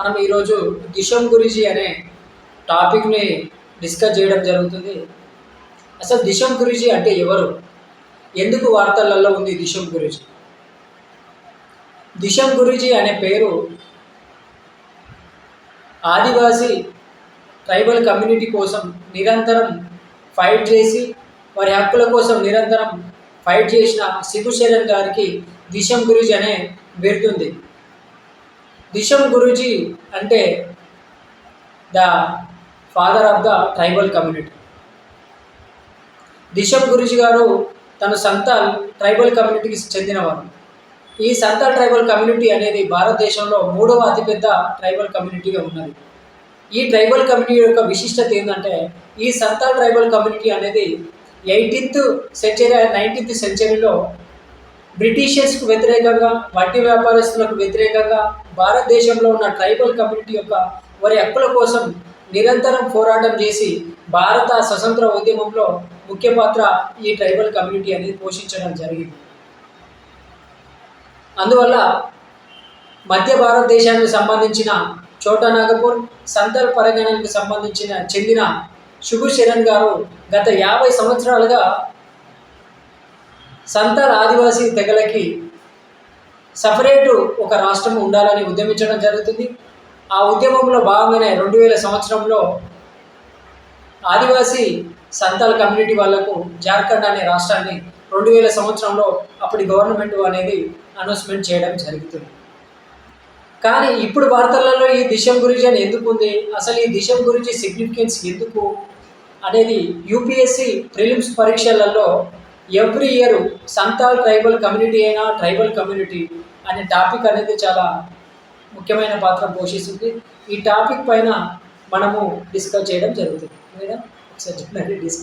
మనం ఈరోజు దిశం గురించి అనే టాపిక్ని డిస్కస్ చేయడం జరుగుతుంది. అసలు దిశం గురించి అంటే ఎవరు, ఎందుకు వార్తలలో ఉంది దిశం గురించి? దిశం గురించి అనే పేరు ఆదివాసీ ట్రైబల్ కమ్యూనిటీ కోసం నిరంతరం ఫైట్ చేసి వారి హక్కుల కోసం నిరంతరం ఫైట్ చేసిన సిబు శరణ్ గారికి దిశం గురించి అనే బిరుదుంది. దిశం గురూజీ అంటే the father of the tribal community. Dishom Guruji గారు తను సంతాల్ ట్రైబల్ కమ్యూనిటీకి చెందినవారు. ఈ సంతాల్ ట్రైబల్ కమ్యూనిటీ అనేది భారతదేశంలో 3వ అతిపెద్ద ట్రైబల్ కమ్యూనిటీగా ఉన్నది. ఈ ట్రైబల్ కమ్యూనిటీ యొక్క విశిష్టత ఏంటంటే, ఈ సంతాల్ ట్రైబల్ కమ్యూనిటీ అనేది 18th సెంచరీ 19th సెంచరీలో బ్రిటిషర్స్కు వ్యతిరేకంగా, వడ్డీ వ్యాపారస్తులకు వ్యతిరేకంగా భారతదేశంలో ఉన్న ట్రైబల్ కమ్యూనిటీ యొక్క వారి హక్కుల కోసం నిరంతరం పోరాటం చేసి భారత స్వతంత్ర ఉద్యమంలో ముఖ్య పాత్ర ఈ ట్రైబల్ కమ్యూనిటీ అనేది పోషించడం జరిగింది. అందువల్ల మధ్య భారతదేశానికి సంబంధించిన చోటా నాగపూర్, సంతాల్ పరగణానికి చెందిన సిబు శరణ్ గారు గత 50 సంవత్సరాలుగా సంతాల్ ఆదివాసీ తెగలకి సపరేటు ఒక రాష్ట్రం ఉండాలని ఉద్యమించడం జరుగుతుంది. ఆ ఉద్యమంలో భాగంగానే 2000 సంవత్సరంలో ఆదివాసీ సంతాల్ కమ్యూనిటీ వాళ్లకు జార్ఖండ్ అనే రాష్ట్రాన్ని 2000 సంవత్సరంలో అప్పటి గవర్నమెంట్ అనేది అనౌన్స్మెంట్ చేయడం జరుగుతుంది. కానీ ఇప్పుడు వార్తలలో ఈ దిశం గురించి అని ఎందుకు ఉంది, అసలు ఈ దిశం గురించి సిగ్నిఫికెన్స్ ఎందుకు అనేది యూపీఎస్సీ ప్రిలిమ్స్ పరీక్షలలో every year Santal tribal community అయినా ట్రైబల్ కమ్యూనిటీ అనే టాపిక్ అనేది చాలా ముఖ్యమైన పాత్ర పోషిస్తుంది. ఈ టాపిక్ పైన మనము డిస్కస్ చేయడం జరుగుతుంది. ఒకసారి డిస్కస్